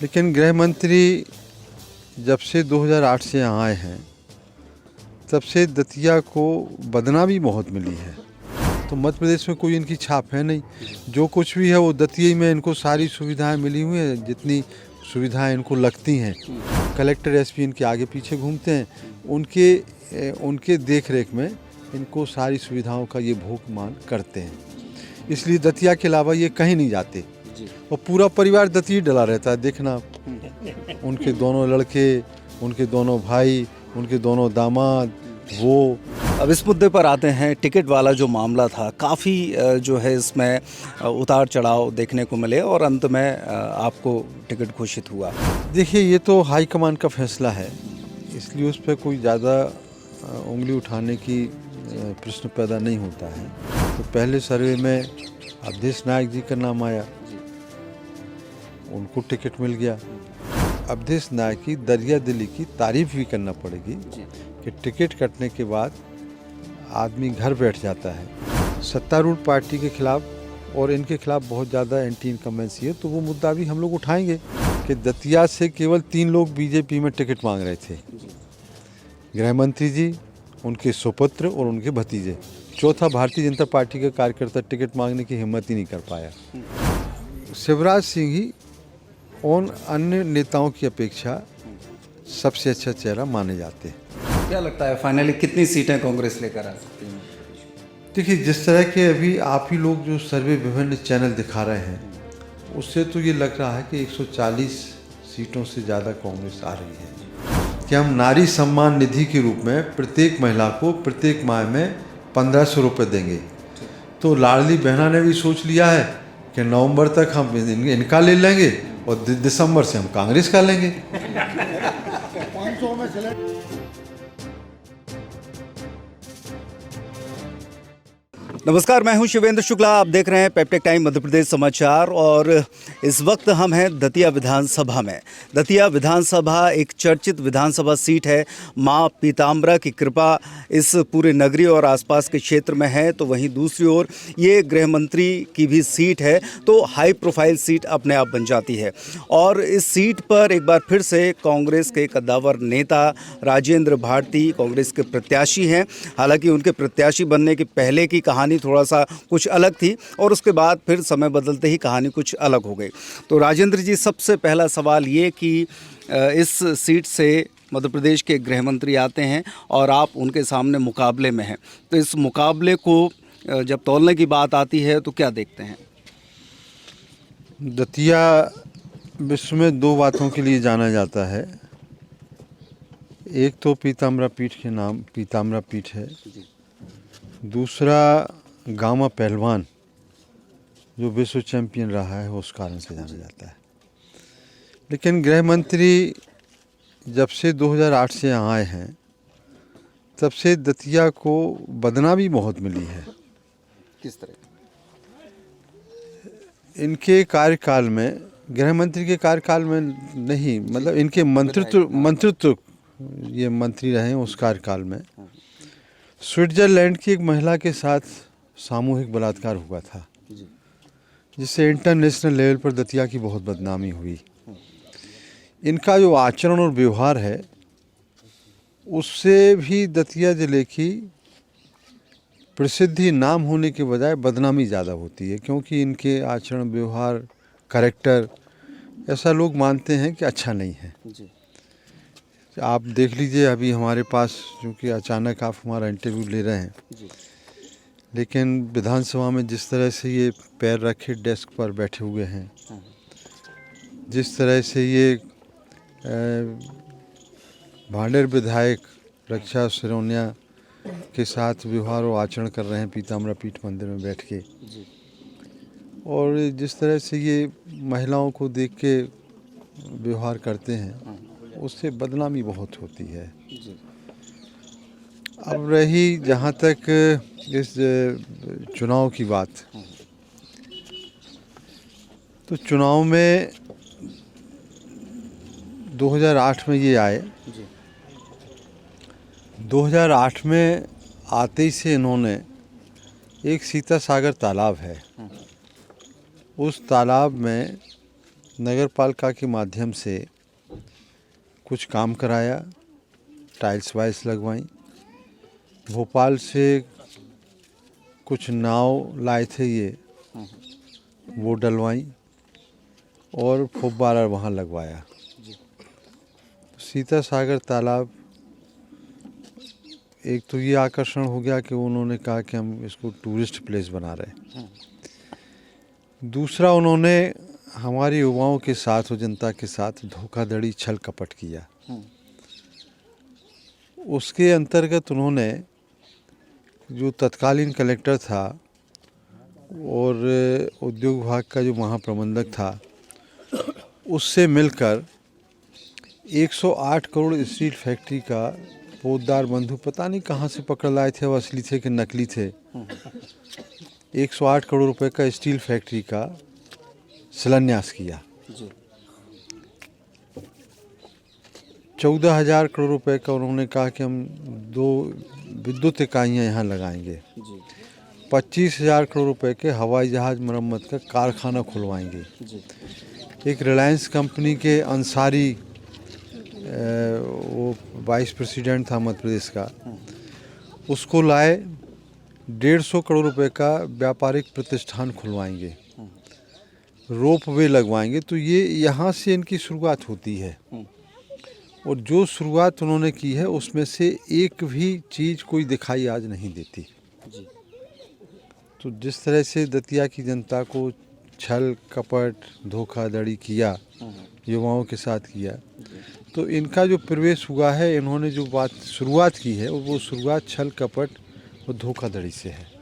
लेकिन गृह मंत्री जब से 2008 से यहाँ आए हैं तब से दतिया को बदनामी बहुत मिली है। तो मध्य प्रदेश में कोई इनकी छाप है नहीं। जो कुछ भी है वो दतिया में इनको सारी सुविधाएं मिली हुई हैं, जितनी सुविधाएं इनको लगती हैं। कलेक्टर एसपी इनके आगे पीछे घूमते हैं, उनके देख रेख में इनको सारी सुविधाओं का ये भोग मान करते हैं। इसलिए दतिया के अलावा ये कहीं नहीं जाते और पूरा परिवार दतिया डला रहता है। देखना उनके दोनों लड़के, उनके दोनों भाई, उनके दोनों दामाद, वो। अब इस मुद्दे पर आते हैं। टिकट वाला जो मामला था, काफ़ी जो है इसमें उतार चढ़ाव देखने को मिले और अंत में आपको टिकट घोषित हुआ। देखिए, ये तो हाईकमान का फैसला है, इसलिए उस पर कोई ज़्यादा उंगली उठाने की प्रश्न पैदा नहीं होता है। तो पहले सर्वे में अवधेश नायक जी का नाम आया, उनको टिकट मिल गया। अवधेश नायक की दरिया दिली की तारीफ भी करना पड़ेगी कि टिकट कटने के बाद आदमी घर बैठ जाता है। सत्तारूढ़ पार्टी के खिलाफ और इनके खिलाफ बहुत ज़्यादा एंटी इनकम्बेंसी है, तो वो मुद्दा भी हम लोग उठाएंगे कि दतिया से केवल 3 लोग बीजेपी में टिकट मांग रहे थे, गृह मंत्री जी, उनके सुपुत्र और उनके भतीजे। चौथा भारतीय जनता पार्टी का कार्यकर्ता टिकट मांगने की हिम्मत ही नहीं कर पाया। शिवराज सिंह ही उन अन्य नेताओं की अपेक्षा सबसे अच्छा चेहरा माने जाते हैं। क्या लगता है फाइनली कितनी सीटें कांग्रेस लेकर आ सकती है? देखिए, जिस तरह के अभी आप ही लोग जो सर्वे विभिन्न चैनल दिखा रहे हैं, उससे तो ये लग रहा है कि 140 सीटों से ज़्यादा कांग्रेस आ रही है। कि हम नारी सम्मान निधि के रूप में प्रत्येक महिला को प्रत्येक माह में 1500 रुपये देंगे। तो लाडली बहना ने भी सोच लिया है कि नवंबर तक हम इनका ले लेंगे और दिसंबर से हम कांग्रेस का लेंगे। 500 में चले। नमस्कार, मैं हूं शिवेंद्र शुक्ला। आप देख रहे हैं पेप्टेक टाइम मध्य प्रदेश समाचार और इस वक्त हम हैं दतिया विधानसभा में। दतिया विधानसभा एक चर्चित विधानसभा सीट है। मां पीताम्बरा की कृपा इस पूरे नगरी और आसपास के क्षेत्र में है, तो वहीं दूसरी ओर ये गृह मंत्री की भी सीट है, तो हाई प्रोफाइल सीट अपने आप बन जाती है। और इस सीट पर एक बार फिर से कांग्रेस के कद्दावर नेता राजेंद्र भारती कांग्रेस के प्रत्याशी हैं। हालांकि उनके प्रत्याशी बनने के पहले की कहानी थोड़ा सा कुछ अलग थी और उसके बाद फिर समय बदलते ही कहानी कुछ अलग हो गई। तो राजेंद्र जी, सबसे पहला सवाल ये कि इस सीट से मध्य प्रदेश के गृह मंत्री आते हैं और आप उनके सामने मुकाबले में हैं, तो इस मुकाबले को जब तौलने की बात आती है तो क्या देखते हैं? दतिया विश्व में 2 बातों के लिए जाना जाता है। एक तो पीताम्बरा पीठ के नाम पीताम्बरा पीठ है, दूसरा गामा पहलवान जो विश्व चैंपियन रहा है उस कारण से जाना जाता है। लेकिन गृह मंत्री जब से 2008 से यहाँ आए हैं तब से दतिया को बदनामी बहुत मिली है। किस तरह? इनके कार्यकाल में, गृह मंत्री के कार्यकाल में नहीं, मतलब इनके मंत्रित्व ये मंत्री रहे हैं उस कार्यकाल में स्विट्जरलैंड की एक महिला के साथ सामूहिक बलात्कार हुआ था, जिससे इंटरनेशनल लेवल पर दतिया की बहुत बदनामी हुई। इनका जो आचरण और व्यवहार है उससे भी दतिया जिले की प्रसिद्धि नाम होने के बजाय बदनामी ज़्यादा होती है, क्योंकि इनके आचरण, व्यवहार, कैरेक्टर ऐसा लोग मानते हैं कि अच्छा नहीं है। आप देख लीजिए, अभी हमारे पास क्योंकि अचानक आप हमारा इंटरव्यू ले रहे हैं, लेकिन विधानसभा में जिस तरह से ये पैर रखे डेस्क पर बैठे हुए हैं, जिस तरह से ये भांडेर विधायक रक्षा सिरोनिया के साथ व्यवहार और आचरण कर रहे हैं पीताम्बरा पीठ मंदिर में बैठ के, और जिस तरह से ये महिलाओं को देख के व्यवहार करते हैं, उससे बदनामी बहुत होती है। अब रही जहाँ तक इस चुनाव की बात, तो चुनाव में 2008 में ये आए। 2008 में आते ही से इन्होंने एक सीता सागर तालाब है, उस तालाब में नगर पालिका के माध्यम से कुछ काम कराया, टाइल्स वाइल्स लगवाई। भोपाल से कुछ नाव लाए थे ये, वो डलवाई और फुब्बारा वहाँ लगवाया। सीता सागर तालाब एक तो ये आकर्षण हो गया कि उन्होंने कहा कि हम इसको टूरिस्ट प्लेस बना रहे हैं। दूसरा, उन्होंने हमारे युवाओं के साथ और जनता के साथ धोखाधड़ी छल कपट किया। उसके अंतर्गत उन्होंने जो तत्कालीन कलेक्टर था और उद्योग विभाग का जो महाप्रबंधक था, उससे मिलकर 108 करोड़ स्टील फैक्ट्री का पोद्दार बंधु पता नहीं कहाँ से पकड़ लाए थे, वो असली थे कि नकली थे। 108 करोड़ रुपए का स्टील फैक्ट्री का शिलान्यास किया। 14,000 करोड़ रुपए का उन्होंने कहा कि हम 2 विद्युत इकाइयाँ यहाँ लगाएंगे। 25,000 करोड़ रुपए के हवाई जहाज मरम्मत का कारखाना खुलवाएंगे। एक रिलायंस कंपनी के अंसारी, वो वाइस प्रेसिडेंट था मध्य प्रदेश का, उसको लाए। 150 करोड़ रुपए का व्यापारिक प्रतिष्ठान खुलवाएंगे, रोपवे लगवाएंगे। तो ये यहाँ से इनकी शुरुआत होती है और जो शुरुआत उन्होंने की है उसमें से एक भी चीज़ कोई दिखाई आज नहीं देती। तो जिस तरह से दतिया की जनता को छल कपट धोखाधड़ी किया, युवाओं के साथ किया, तो इनका जो प्रवेश हुआ है, इन्होंने जो बात शुरुआत की है वो शुरुआत छल कपट और धोखाधड़ी से है।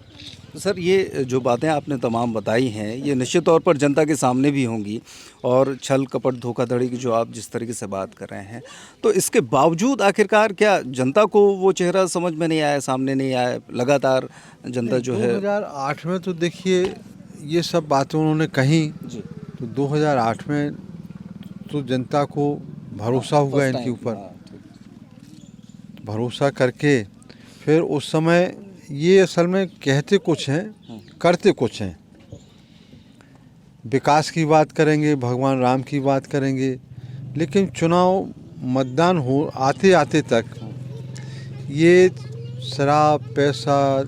तो सर, ये जो बातें आपने तमाम बताई हैं ये निश्चित तौर पर जनता के सामने भी होंगी, और छल कपट धोखाधड़ी की जो आप जिस तरीके से बात कर रहे हैं, तो इसके बावजूद आखिरकार क्या जनता को वो चेहरा समझ में नहीं आया, सामने नहीं आया? लगातार जनता जो है 2008 में तो देखिए ये सब बातें उन्होंने कही, तो 2008 में तो जनता को भरोसा हुआ इनके ऊपर। भरोसा करके फिर उस समय ये असल में कहते कुछ हैं, करते कुछ हैं। विकास की बात करेंगे, भगवान राम की बात करेंगे, लेकिन चुनाव मतदान हो आते आते तक ये शराब, पैसा,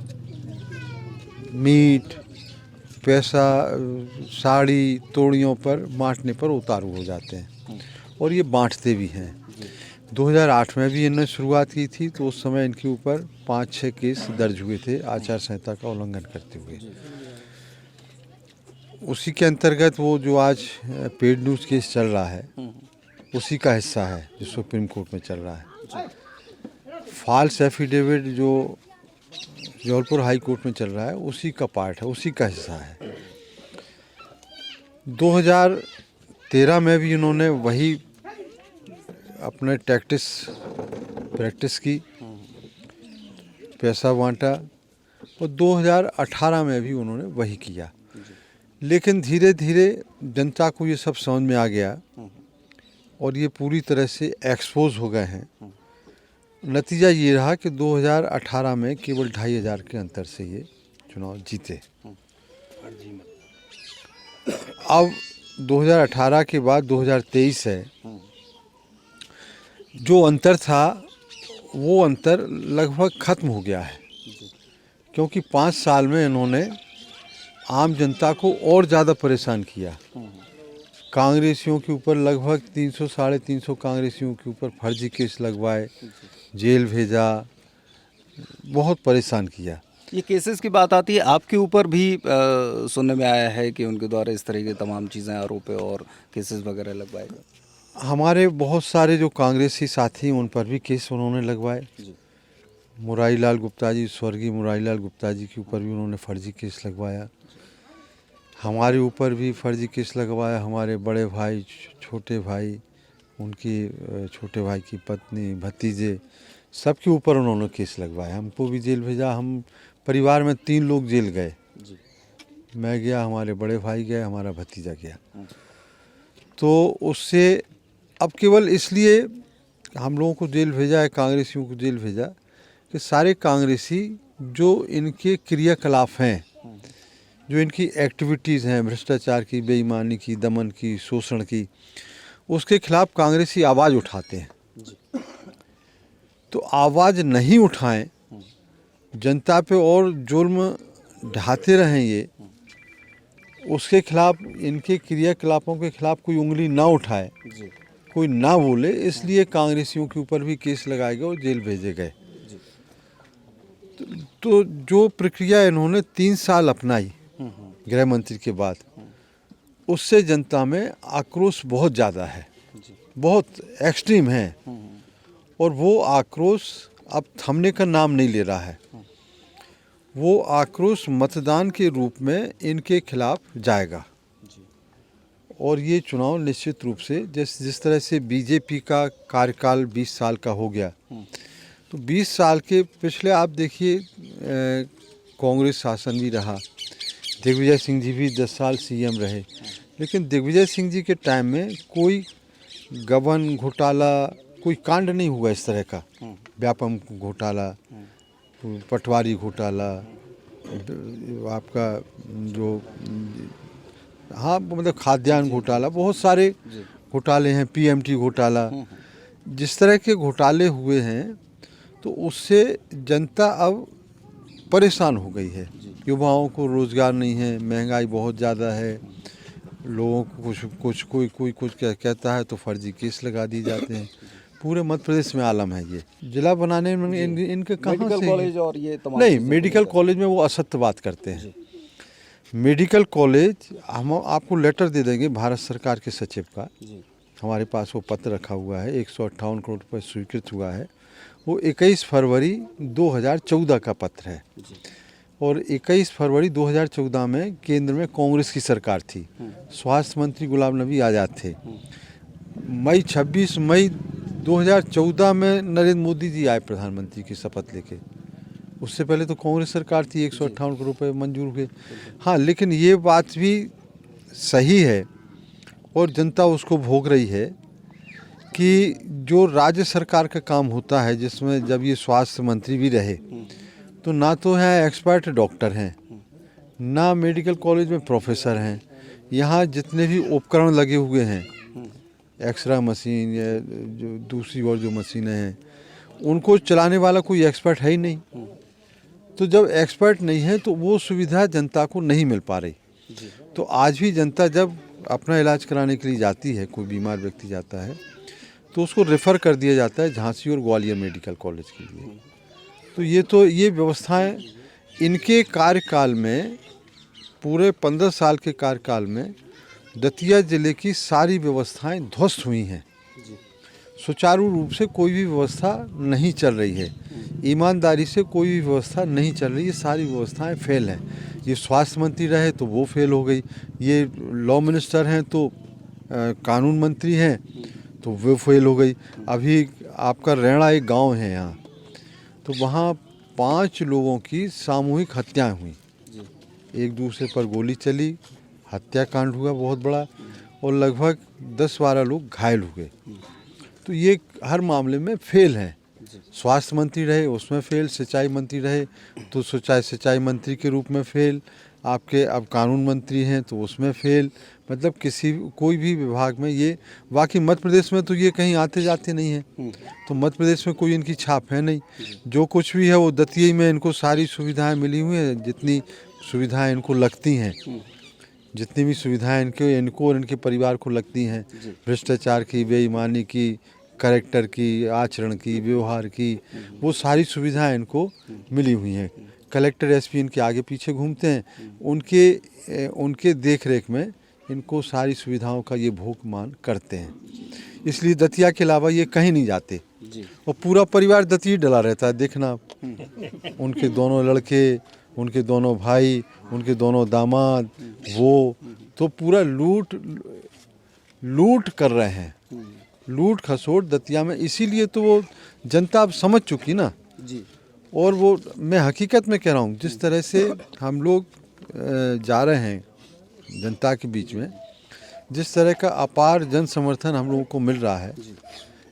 मीट, पैसा, साड़ी, तोड़ियों पर बांटने पर उतारू हो जाते हैं और ये बांटते भी हैं। 2008 में भी इन्होंने शुरुआत की थी, तो उस समय इनके ऊपर 5-6 केस दर्ज हुए थे आचार संहिता का उल्लंघन करते हुए। उसी के अंतर्गत वो जो आज पेड न्यूज़ केस चल रहा है उसी का हिस्सा है जो सुप्रीम कोर्ट में चल रहा है। फॉल्स एफिडेविट जो जबलपुर हाई कोर्ट में चल रहा है उसी का पार्ट है, उसी का हिस्सा है। 2013 में भी इन्होंने वही अपने प्रैक्टिस की, पैसा बांटा, और 2018 में भी उन्होंने वही किया। लेकिन धीरे धीरे जनता को ये सब समझ में आ गया और ये पूरी तरह से एक्सपोज हो गए हैं। नतीजा ये रहा कि 2018 में केवल 2,500 के अंतर से ये चुनाव जीते। अब 2018 के बाद 2023 है, जो अंतर था वो अंतर लगभग खत्म हो गया है, क्योंकि 5 साल में इन्होंने आम जनता को और ज़्यादा परेशान किया। कांग्रेसियों के ऊपर लगभग 300-350 कांग्रेसियों के ऊपर फर्जी केस लगवाए, जेल भेजा, बहुत परेशान किया। ये केसेस की बात आती है, आपके ऊपर भी सुनने में आया है कि उनके द्वारा इस तरह की तमाम चीज़ें, आरोप और केसेस वगैरह लगवाए गए? हमारे बहुत सारे जो कांग्रेसी साथी उन पर भी केस उन्होंने लगवाए। मुरारी लाल गुप्ता जी, स्वर्गीय मुरारी लाल गुप्ता जी के ऊपर भी उन्होंने फर्जी केस लगवाया। हमारे ऊपर भी फर्जी केस लगवाया। हमारे बड़े भाई, छोटे भाई, उनकी छोटे भाई की पत्नी, भतीजे, सबके ऊपर उन्होंने केस लगवाया। हमको भी जेल भेजा। हम परिवार में 3 लोग जेल गए। मैं गया, हमारे बड़े भाई गए, हमारा भतीजा गया। तो उससे अब केवल इसलिए हम लोगों को जेल भेजा है, कांग्रेसियों को जेल भेजा, कि सारे कांग्रेसी जो इनके क्रियाकलाप हैं, जो इनकी एक्टिविटीज़ हैं भ्रष्टाचार की, बेईमानी की, दमन की, शोषण की, उसके खिलाफ कांग्रेसी आवाज़ उठाते हैं। तो आवाज़ नहीं उठाएं, जनता पे और जुल्म ढाते रहें, ये उसके खिलाफ, इनके क्रियाकलापों के खिलाफ कोई उंगली ना उठाए, कोई ना बोले, इसलिए कांग्रेसियों के ऊपर भी केस लगाए गए और जेल भेजे गए। तो जो प्रक्रिया इन्होंने 3 साल अपनाई गृह मंत्री के बाद, उससे जनता में आक्रोश बहुत ज़्यादा है, बहुत एक्सट्रीम है, और वो आक्रोश अब थमने का नाम नहीं ले रहा है। वो आक्रोश मतदान के रूप में इनके खिलाफ जाएगा, और ये चुनाव निश्चित रूप से जिस तरह से बीजेपी का कार्यकाल 20 साल का हो गया, तो 20 साल के पिछले आप देखिए, कांग्रेस शासन भी रहा, दिग्विजय सिंह जी भी 10 साल सीएम रहे, लेकिन दिग्विजय सिंह जी के टाइम में कोई गबन घोटाला, कोई कांड नहीं हुआ इस तरह का, व्यापम घोटाला, पटवारी घोटाला, आपका जो, हाँ मतलब खाद्यान्न घोटाला, बहुत सारे घोटाले हैं, पीएमटी घोटाला, जिस तरह के घोटाले हुए हैं, तो उससे जनता अब परेशान हो गई है। युवाओं को रोज़गार नहीं है, महंगाई बहुत ज़्यादा है, लोगों को कोई कुछ कहता है तो फर्जी केस लगा दिए जाते हैं। पूरे मध्य प्रदेश में आलम है ये। जिला बनाने में इनके कहाँ से कॉलेज और ये तमाम नहीं, मेडिकल कॉलेज में वो असत्य बात करते हैं। मेडिकल कॉलेज हम आपको लेटर दे देंगे भारत सरकार के सचिव का, हमारे पास वो पत्र रखा हुआ है, 158 करोड़ रुपये स्वीकृत हुआ है। वो 21 फरवरी 2014 का पत्र है, और 21 फरवरी 2014 में केंद्र में कांग्रेस की सरकार थी, स्वास्थ्य मंत्री गुलाम नबी आज़ाद थे। 26 मई 2014 में नरेंद्र मोदी जी आए प्रधानमंत्री की शपथ लेके। उससे पहले तो कांग्रेस सरकार थी, 158 करोड़ रुपये मंजूर हुए। हाँ, लेकिन ये बात भी सही है, और जनता उसको भोग रही है कि जो राज्य सरकार का काम होता है, जिसमें जब ये स्वास्थ्य मंत्री भी रहे, तो ना तो है एक्सपर्ट डॉक्टर हैं, ना मेडिकल कॉलेज में प्रोफेसर हैं। यहाँ जितने भी उपकरण लगे हुए हैं, एक्सरे मशीन या जो दूसरी और जो मशीनें हैं, उनको चलाने वाला कोई एक्सपर्ट है ही नहीं। तो जब एक्सपर्ट नहीं है तो वो सुविधा जनता को नहीं मिल पा रही। तो आज भी जनता जब अपना इलाज कराने के लिए जाती है, कोई बीमार व्यक्ति जाता है, तो उसको रेफ़र कर दिया जाता है झांसी और ग्वालियर मेडिकल कॉलेज के लिए। तो ये व्यवस्थाएं इनके कार्यकाल में, पूरे 15 साल के कार्यकाल में दतिया ज़िले की सारी व्यवस्थाएं ध्वस्त हुई हैं। सुचारू रूप से कोई भी व्यवस्था नहीं चल रही है, ईमानदारी से कोई भी व्यवस्था नहीं चल रही है, सारी व्यवस्थाएं फेल हैं। ये स्वास्थ्य मंत्री रहे तो वो फेल हो गई, ये लॉ मिनिस्टर हैं तो कानून मंत्री हैं तो वो फेल हो गई। अभी आपका रैणा एक गांव है यहाँ, तो वहाँ 5 लोगों की सामूहिक हत्याएं हुई, एक दूसरे पर गोली चली, हत्याकांड हुआ बहुत बड़ा, और लगभग 10-12 लोग घायल हुए। तो ये हर मामले में फेल हैं। स्वास्थ्य मंत्री रहे उसमें फेल, सिंचाई मंत्री रहे तो सिंचाई मंत्री के रूप में फेल, आपके अब कानून मंत्री हैं तो उसमें फेल। मतलब कोई भी विभाग में ये, बाकी मध्य प्रदेश में तो ये कहीं आते जाते नहीं हैं, तो मध्य प्रदेश में कोई इनकी छाप है नहीं। जो कुछ भी है वो दतिया में इनको सारी सुविधाएं मिली हुई हैं, जितनी सुविधाएं इनको लगती हैं, जितनी भी सुविधाएं इनको और इनके परिवार को लगती हैं, भ्रष्टाचार की, बेईमानी की, कैरेक्टर की, आचरण की, व्यवहार की, वो सारी सुविधाएं इनको मिली हुई हैं। कलेक्टर एसपी इनके आगे पीछे घूमते हैं, उनके देख रेख में इनको सारी सुविधाओं का ये भोग मान करते हैं। इसलिए दतिया के अलावा ये कहीं नहीं जाते, और पूरा परिवार दतिया डला रहता है। देखना उनके दोनों लड़के, उनके दोनों भाई, उनके दोनों दामाद, वो तो पूरा लूट कर रहे हैं, लूट खसोट दतिया में। इसीलिए तो वो जनता अब समझ चुकी ना जी। और वो मैं हकीकत में कह रहा हूँ, जिस तरह से हम लोग जा रहे हैं जनता के बीच में, जिस तरह का अपार जन समर्थन हम लोगों को मिल रहा है,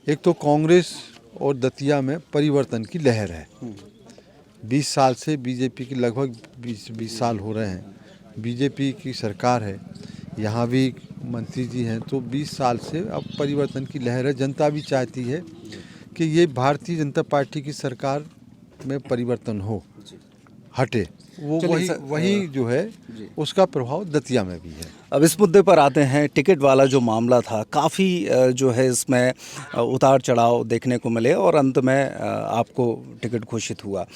एक तो कांग्रेस और दतिया में परिवर्तन की लहर है। 20 साल से बीजेपी की लगभग 20 साल हो रहे हैं, बीजेपी की सरकार है, यहाँ भी मंत्री जी हैं, तो 20 साल से अब परिवर्तन की लहर है। जनता भी चाहती है कि ये भारतीय जनता पार्टी की सरकार में परिवर्तन हो, हटे। वो चलिए वही सर, वही जो है उसका प्रभाव दतिया में भी है। अब इस मुद्दे पर आते हैं। टिकट वाला जो मामला था, काफ़ी जो है इसमें उतार चढ़ाव देखने को मिले और अंत में आपको टिकट घोषित हुआ।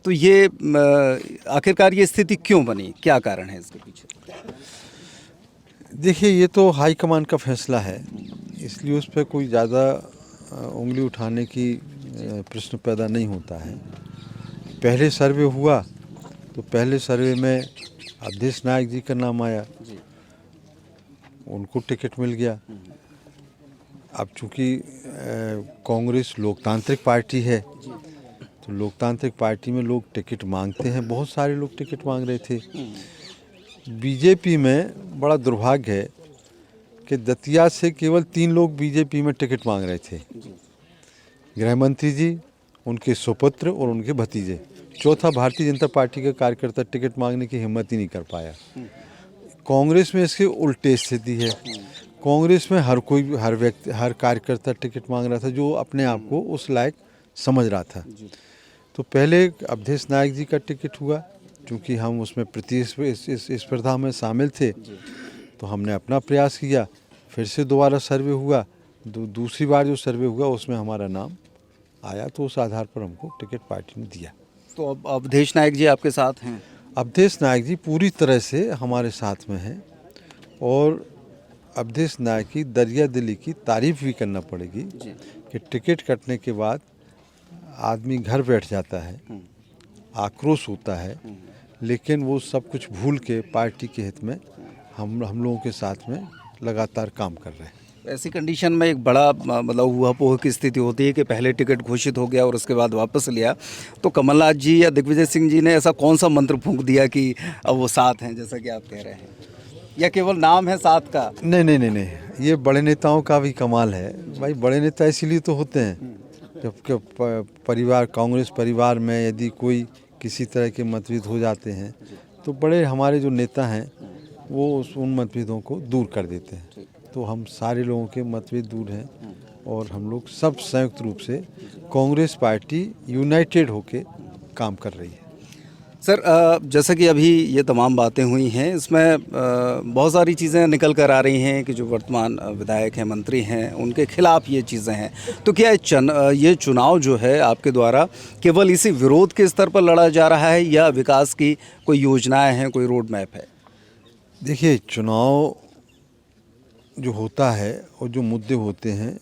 तो ये आखिरकार ये स्थिति क्यों बनी, क्या कारण है इसके पीछे? देखिए, ये तो हाईकमान का फैसला है, इसलिए उस पर कोई ज़्यादा उंगली उठाने की प्रश्न पैदा नहीं होता है। पहले सर्वे हुआ तो पहले सर्वे में अवधेश नायक जी का नाम आया, उनको टिकट मिल गया। अब चूँकि कांग्रेस लोकतांत्रिक पार्टी है, तो लोकतांत्रिक पार्टी में लोग टिकट मांगते हैं, बहुत सारे लोग टिकट मांग रहे थे। बीजेपी में बड़ा दुर्भाग्य है कि दतिया से केवल 3 लोग बीजेपी में टिकट मांग रहे थे, गृह मंत्री जी, उनके सुपुत्र और उनके भतीजे। चौथा भारतीय जनता पार्टी का कार्यकर्ता टिकट मांगने की हिम्मत ही नहीं कर पाया। कांग्रेस में इसके उल्टे स्थिति है। कांग्रेस में हर व्यक्ति, हर कार्यकर्ता टिकट मांग रहा था जो अपने आप को उस लायक समझ रहा था। तो पहले अवधेश नायक जी का टिकट हुआ, क्योंकि हम उसमें प्रतिस्पर्धा में शामिल थे, तो हमने अपना प्रयास किया। फिर से दोबारा सर्वे हुआ, दूसरी बार जो सर्वे हुआ उसमें हमारा नाम आया, तो उस आधार पर हमको टिकट पार्टी ने दिया। तो अब अवधेश नायक जी आपके साथ हैं? अवधेश नायक जी पूरी तरह से हमारे साथ में हैं, और अवधेश नायक की दरिया दिली की तारीफ भी करना पड़ेगी कि टिकट कटने के बाद आदमी घर बैठ जाता है, आक्रोश होता है, लेकिन वो सब कुछ भूल के पार्टी के हित में हम लोगों के साथ में लगातार काम कर रहे हैं। ऐसी कंडीशन में एक बड़ा मतलब ऊहापोह की स्थिति होती है कि पहले टिकट घोषित हो गया और उसके बाद वापस लिया, तो कमलनाथ जी या दिग्विजय सिंह जी ने ऐसा कौन सा मंत्र फूंक दिया कि अब वो साथ हैं, जैसा कि आप कह रहे हैं, या केवल नाम है साथ का? नहीं, ये बड़े नेताओं का भी कमाल है भाई। बड़े नेता इसीलिए तो होते हैं जब परिवार, कांग्रेस परिवार में यदि कोई किसी तरह के मतभेद हो जाते हैं, तो बड़े हमारे जो नेता हैं वो उन मतभेदों को दूर कर देते हैं। तो हम सारे लोगों के मतभेद दूर हैं, और हम लोग सब संयुक्त रूप से कांग्रेस पार्टी यूनाइटेड होके काम कर रही है। सर, जैसा कि अभी ये तमाम बातें हुई हैं, इसमें बहुत सारी चीज़ें निकल कर आ रही हैं कि जो वर्तमान विधायक हैं, मंत्री हैं, उनके खिलाफ ये चीज़ें हैं। तो क्या ये चुनाव जो है आपके द्वारा केवल इसी विरोध के स्तर पर लड़ा जा रहा है, या विकास की कोई योजनाएं हैं, कोई रोड मैप है? देखिए, चुनाव जो होता है और जो मुद्दे होते हैं,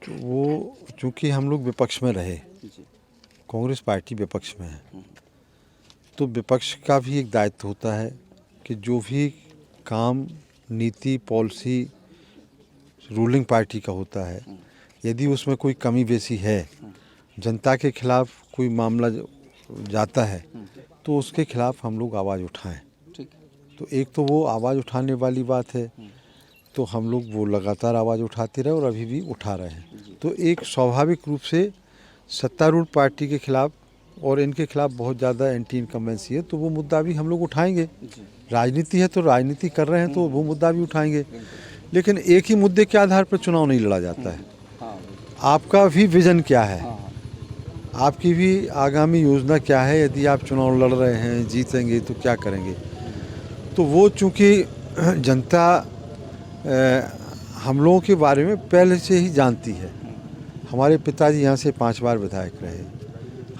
तो वो चूँकि हम लोग विपक्ष में रहे, कांग्रेस पार्टी विपक्ष में है, तो विपक्ष का भी एक दायित्व होता है कि जो भी काम, नीति, पॉलिसी रूलिंग पार्टी का होता है, यदि उसमें कोई कमी बेसी है, जनता के खिलाफ कोई मामला जाता है, तो उसके खिलाफ हम लोग आवाज़ उठाएं। तो एक तो वो आवाज़ उठाने वाली बात है, तो हम लोग वो लगातार आवाज़ उठाते रहे और अभी भी उठा रहे हैं। तो एक स्वाभाविक रूप से सत्तारूढ़ पार्टी के खिलाफ और इनके खिलाफ बहुत ज़्यादा एंटी इनकम्बेंसी है, तो वो मुद्दा भी हम लोग उठाएंगे। राजनीति है तो राजनीति कर रहे हैं, तो वो मुद्दा भी उठाएंगे। लेकिन एक ही मुद्दे के आधार पर चुनाव नहीं लड़ा जाता है। आपका भी विज़न क्या है, आपकी भी आगामी योजना क्या है, यदि आप चुनाव लड़ रहे हैं, जीतेंगे तो क्या करेंगे। तो वो चूँकि जनता हम लोगों के बारे में पहले से ही जानती है। हमारे पिताजी यहाँ से 5 बार विधायक रहे,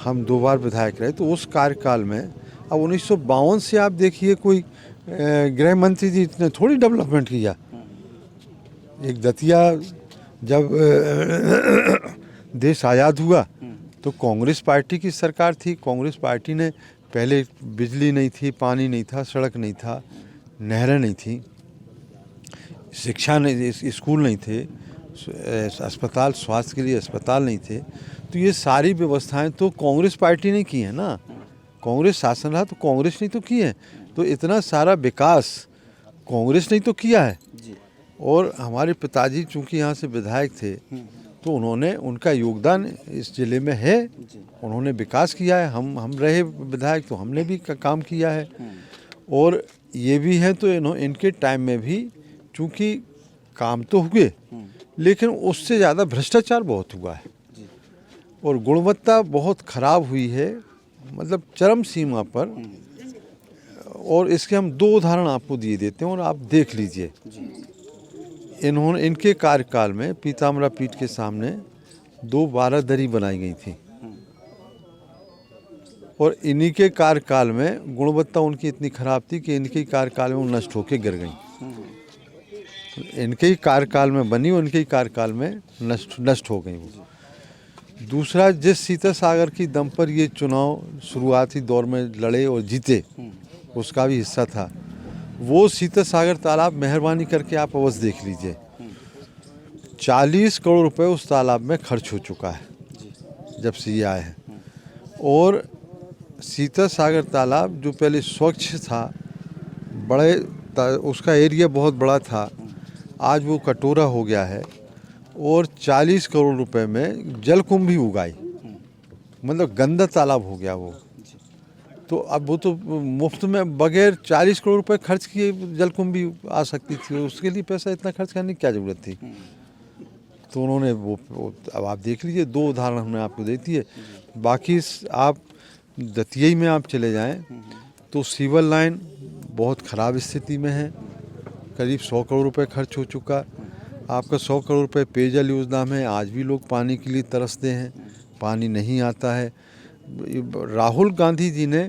हम 2 बार विधायक रहे, तो उस कार्यकाल में अब 1952 से आप देखिए, कोई गृह मंत्री जी इतने थोड़ी डेवलपमेंट किया। एक दतिया जब देश आज़ाद हुआ तो कांग्रेस पार्टी की सरकार थी। कांग्रेस पार्टी ने पहले बिजली नहीं थी, पानी नहीं था, सड़क नहीं था, नहरें नहीं थी, शिक्षा नहीं, स्कूल नहीं थे, अस्पताल, स्वास्थ्य के लिए अस्पताल नहीं थे। तो ये सारी व्यवस्थाएं तो कांग्रेस पार्टी ने की है ना। कांग्रेस शासन रहा तो कांग्रेस ने तो की है। तो इतना सारा विकास कांग्रेस ने तो किया है। और हमारे पिताजी चूँकि यहाँ से विधायक थे, तो उन्होंने, उनका योगदान इस ज़िले में है, उन्होंने विकास किया है। हम रहे विधायक तो हमने भी काम किया है। और ये भी है तो इनके टाइम में भी चूंकि काम तो हुए लेकिन उससे ज़्यादा भ्रष्टाचार बहुत हुआ है और गुणवत्ता बहुत खराब हुई है, मतलब चरम सीमा पर। और इसके हम 2 उदाहरण आपको दिए देते हैं और आप देख लीजिए। इनके कार्यकाल में पीताम्बरा पीठ के सामने 2 बारादरी बनाई गई थी और इन्हीं के कार्यकाल में गुणवत्ता उनकी इतनी खराब थी कि इनके कार्यकाल में वो नष्ट होकर गिर गई। इनके ही कार्यकाल में बनी और इनके ही कार्यकाल में नष्ट हो गई वो। दूसरा, जिस सीता सागर की दम पर ये चुनाव शुरुआती दौर में लड़े और जीते, उसका भी हिस्सा था वो सीता सागर तालाब। मेहरबानी करके आप अवश्य देख लीजिए, 40 करोड़ रुपए उस तालाब में खर्च हो चुका है जब से ये आए हैं। और सीता सागर तालाब जो पहले स्वच्छ था, उसका एरिया बहुत बड़ा था, आज वो कटोरा हो गया है और 40 करोड़ रुपए में जलकुंभ भी उगाई, मतलब गंदा तालाब हो गया वो। तो अब वो तो मुफ्त में बगैर 40 करोड़ रुपए खर्च किए जलकुंभ भी आ सकती थी, उसके लिए पैसा इतना खर्च करने की क्या ज़रूरत थी। तो उन्होंने वो अब आप देख लीजिए, 2 उदाहरण हमने आपको दे दिए। बाकी आप दतिया में आप चले जाएं तो सीवर लाइन बहुत ख़राब स्थिति में है, करीब 100 करोड़ रुपए खर्च हो चुका। आपका 100 करोड़ रुपए पेयजल योजना में, आज भी लोग पानी के लिए तरसते हैं, पानी नहीं आता है। राहुल गांधी जी ने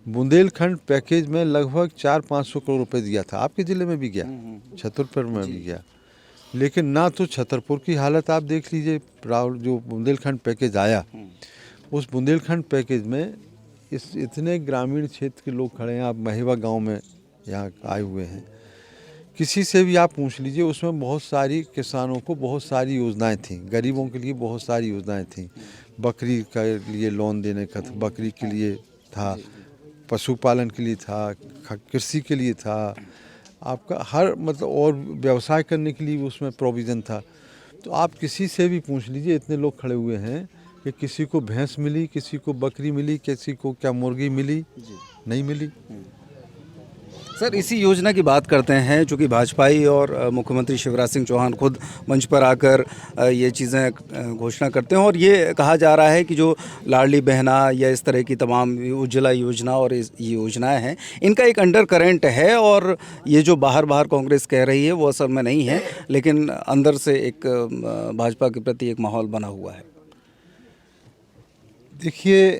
बुंदेलखंड पैकेज में लगभग 400-500 करोड़ रुपए दिया था, आपके ज़िले में भी गया, छतरपुर में भी गया, लेकिन ना तो छतरपुर की हालत आप देख लीजिए। राहुल जो बुंदेलखंड पैकेज आया, उस बुंदेलखंड पैकेज में इतने ग्रामीण क्षेत्र के लोग खड़े हैं। आप महिवा गांव में यहाँ आए हुए हैं, किसी से भी आप पूछ लीजिए, उसमें बहुत सारी किसानों को बहुत सारी योजनाएं थीं, गरीबों के लिए बहुत सारी योजनाएं थीं। बकरी के लिए लोन देने का था, बकरी के लिए था, पशुपालन के लिए था, कृषि के लिए था, आपका हर मतलब और व्यवसाय करने के लिए उसमें प्रोविज़न था। तो आप किसी से भी पूछ लीजिए, इतने लोग खड़े हुए हैं कि किसी को भैंस मिली, किसी को बकरी मिली, किसी को क्या मुर्गी मिली, नहीं मिली। सर, इसी योजना की बात करते हैं, चूँकि भाजपाई और मुख्यमंत्री शिवराज सिंह चौहान खुद मंच पर आकर ये चीज़ें घोषणा करते हैं और ये कहा जा रहा है कि जो लाडली बहना या इस तरह की तमाम उज्ज्वला योजना और ये योजनाएं हैं, इनका एक अंडर करंट है और ये जो बाहर कांग्रेस कह रही है वो असल में नहीं है, लेकिन अंदर से एक भाजपा के प्रति एक माहौल बना हुआ है। देखिए,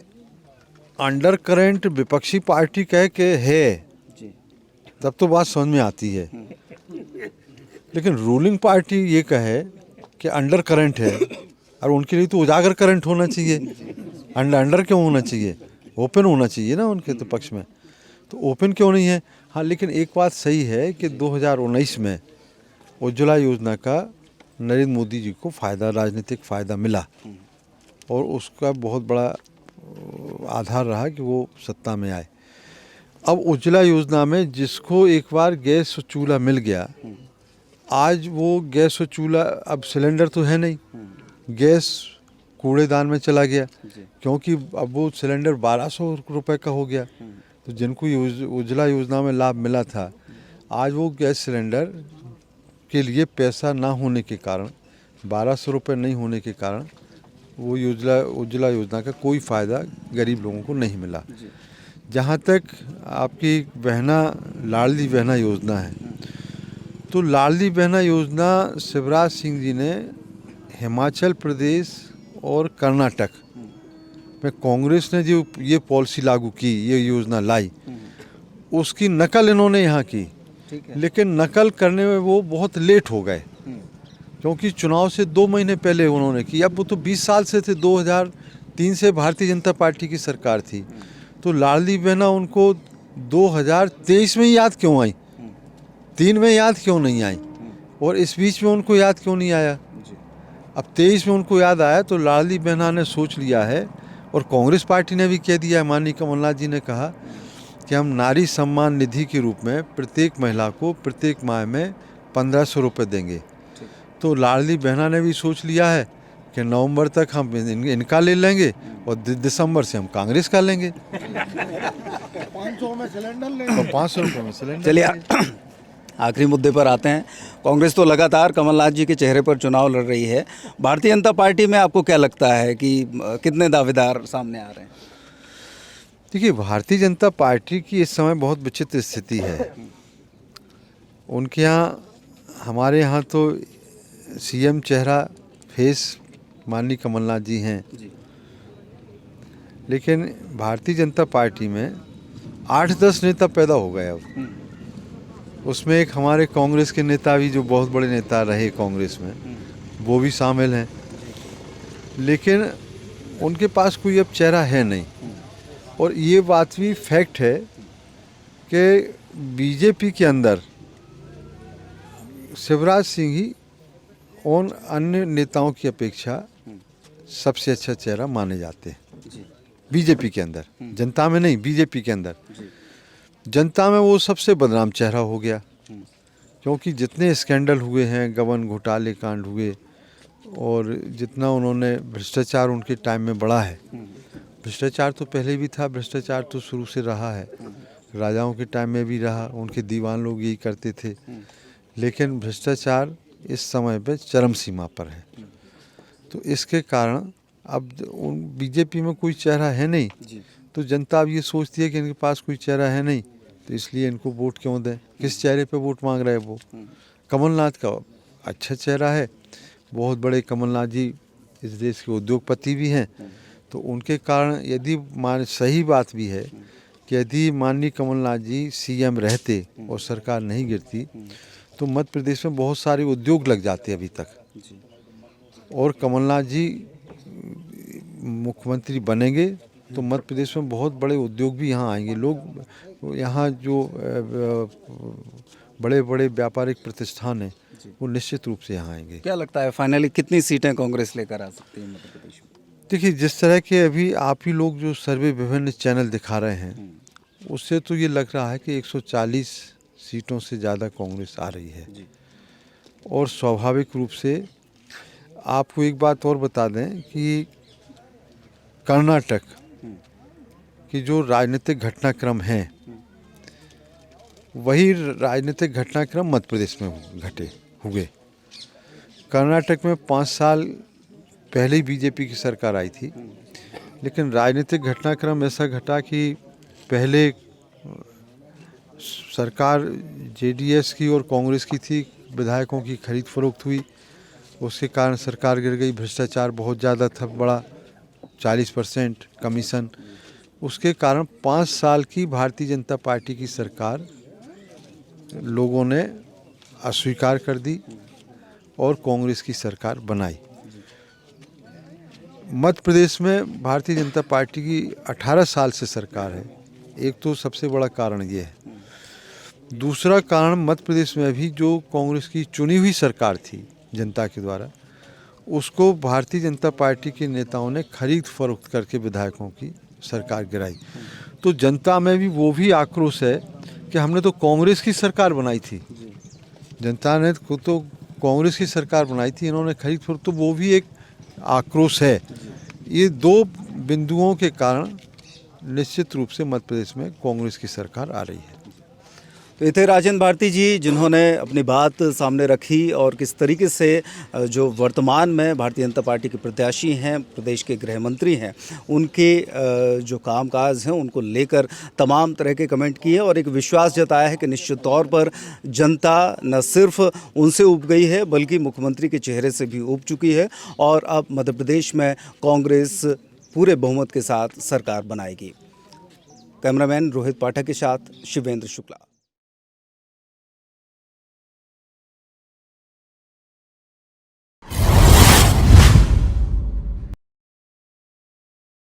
अंडर करंट विपक्षी पार्टी कह के है तब तो बात समझ में आती है, लेकिन रूलिंग पार्टी ये कहे कि अंडर करंट है, और उनके लिए तो उजागर करंट होना चाहिए। अंडर क्यों होना चाहिए, ओपन होना चाहिए ना उनके तो पक्ष में, तो ओपन क्यों नहीं है। हाँ, लेकिन एक बात सही है कि 2019 में उज्ज्वला योजना का नरेंद्र मोदी जी को फ़ायदा, राजनीतिक फ़ायदा मिला और उसका बहुत बड़ा आधार रहा कि वो सत्ता में आए। अब उज्ज्वला योजना में जिसको एक बार गैस चूल्हा मिल गया, आज वो गैस चूल्हा, अब सिलेंडर तो है नहीं, गैस कूड़ेदान में चला गया, क्योंकि अब वो सिलेंडर 1200 रुपए का हो गया। तो जिनको उज्ज्वला योजना में लाभ मिला था, आज वो गैस सिलेंडर के लिए पैसा ना होने के कारण, 1200 रुपये नहीं होने के कारण, वो उज्ज्वला योजना का कोई फ़ायदा गरीब लोगों को नहीं मिला। जहाँ तक आपकी बहना, लाडली बहना योजना है, तो लाडली बहना योजना शिवराज सिंह जी ने हिमाचल प्रदेश और कर्नाटक में कांग्रेस ने जो ये पॉलिसी लागू की, ये योजना लाई, उसकी नकल इन्होंने यहाँ की, लेकिन नकल करने में वो बहुत लेट हो गए, क्योंकि चुनाव से 2 महीने पहले उन्होंने की। अब वो तो 20 साल से थे, 2003 से भारतीय जनता पार्टी की सरकार थी, तो लाडली बहना उनको 2023 में याद क्यों आई, 3 में याद क्यों नहीं आई, और इस बीच में उनको याद क्यों नहीं आया। अब 23 में उनको याद आया तो लाडली बहना ने सोच लिया है, और कांग्रेस पार्टी ने भी कह दिया है, माननीय कमलनाथ जी ने कहा कि हम नारी सम्मान निधि के रूप में प्रत्येक महिला को प्रत्येक माह में 1500 रुपये देंगे। तो लाडली बहना ने भी सोच लिया है कि नवंबर तक हम इनका ले लेंगे और दिसंबर से हम कांग्रेस का लेंगे। 500 रुपये में सिलेंडर। चलिए आखिरी मुद्दे पर आते हैं। कांग्रेस तो लगातार कमलनाथ जी के चेहरे पर चुनाव लड़ रही है। भारतीय जनता पार्टी में आपको क्या लगता है कि कितने दावेदार सामने आ रहे हैं? देखिए, भारतीय जनता पार्टी की इस समय बहुत विचित्र स्थिति है। उनके यहाँ, हमारे यहाँ तो सीएम चेहरा फेस माननीय कमलनाथ जी हैं, लेकिन भारतीय जनता पार्टी में 8-10 नेता पैदा हो गए अब। उसमें एक हमारे कांग्रेस के नेता भी, जो बहुत बड़े नेता रहे कांग्रेस में, वो भी शामिल हैं, लेकिन उनके पास कोई अब चेहरा है नहीं। और ये बात भी फैक्ट है कि बीजेपी के अंदर शिवराज सिंह ही उन अन्य नेताओं की अपेक्षा सबसे अच्छा चेहरा माने जाते हैं बीजेपी के अंदर। जनता में नहीं, बीजेपी के अंदर। जनता में वो सबसे बदनाम चेहरा हो गया, क्योंकि जितने स्कैंडल हुए हैं, गबन घोटाले कांड हुए, और जितना उन्होंने भ्रष्टाचार उनके टाइम में बढ़ा है। भ्रष्टाचार तो पहले भी था, भ्रष्टाचार तो शुरू से रहा है, राजाओं के टाइम में भी रहा, उनके दीवान लोग यही करते थे। लेकिन भ्रष्टाचार इस समय पे चरम सीमा पर है। तो इसके कारण अब बीजेपी में कोई चेहरा है नहीं, तो जनता अब ये सोचती है कि इनके पास कोई चेहरा है नहीं, तो इसलिए इनको वोट क्यों दें। किस चेहरे पे वोट मांग रहे हैं वो? कमलनाथ का अच्छा चेहरा है, बहुत बड़े कमलनाथ जी इस देश के उद्योगपति भी हैं, तो उनके कारण यदि सही बात भी है कि यदि माननीय कमलनाथ जी सीएम रहते और सरकार नहीं गिरती, तो मध्य प्रदेश में बहुत सारे उद्योग लग जाते अभी तक, और कमलनाथ जी मुख्यमंत्री बनेंगे तो मध्य प्रदेश में बहुत बड़े उद्योग भी यहाँ आएंगे। लोग यहाँ जो बड़े बड़े व्यापारिक प्रतिष्ठान हैं, वो निश्चित रूप से यहाँ आएंगे। क्या लगता है फाइनली कितनी सीटें कांग्रेस लेकर आ सकती है मध्य प्रदेश में? देखिए, जिस तरह के अभी आप ही लोग जो सर्वे विभिन्न चैनल दिखा रहे हैं, उससे तो ये लग रहा है कि 140 सीटों से ज़्यादा कांग्रेस आ रही है। और स्वाभाविक रूप से आपको एक बात और बता दें कि कर्नाटक की जो राजनीतिक घटनाक्रम हैं, वही राजनीतिक घटनाक्रम मध्य प्रदेश में हुए। कर्नाटक में 5 साल पहले ही बीजेपी की सरकार आई थी, लेकिन राजनीतिक घटनाक्रम ऐसा घटा कि पहले सरकार जेडीएस की और कांग्रेस की थी, विधायकों की खरीद फरोख्त हुई, उसके कारण सरकार गिर गई। भ्रष्टाचार बहुत ज़्यादा था, बड़ा 40% कमीशन। उसके कारण 5 साल की भारतीय जनता पार्टी की सरकार लोगों ने अस्वीकार कर दी और कांग्रेस की सरकार बनाई। मध्य प्रदेश में भारतीय जनता पार्टी की 18 साल से सरकार है। एक तो सबसे बड़ा कारण ये है। दूसरा कारण, मध्य प्रदेश में अभी जो कांग्रेस की चुनी हुई सरकार थी जनता के द्वारा, उसको भारतीय जनता पार्टी के नेताओं ने खरीद फरोख्त करके विधायकों की सरकार गिराई। तो जनता में भी वो भी आक्रोश है कि हमने तो कांग्रेस की सरकार बनाई थी, जनता ने तो कांग्रेस की सरकार बनाई थी, इन्होंने खरीद फरोख्त, तो वो भी एक आक्रोश है। ये 2 बिंदुओं के कारण निश्चित रूप से मध्य प्रदेश में कांग्रेस की सरकार आ रही है। तो ये थे राजेंद्र भारती जी, जिन्होंने अपनी बात सामने रखी और किस तरीके से जो वर्तमान में भारतीय जनता पार्टी के प्रत्याशी हैं, प्रदेश के गृह मंत्री हैं, उनके जो कामकाज हैं उनको लेकर तमाम तरह के कमेंट किए और एक विश्वास जताया है कि निश्चित तौर पर जनता न सिर्फ उनसे ऊब गई है, बल्कि मुख्यमंत्री के चेहरे से भी ऊब चुकी है और अब मध्य प्रदेश में कांग्रेस पूरे बहुमत के साथ सरकार बनाएगी। कैमरामैन रोहित पाठक के साथ शिवेंद्र शुक्ला।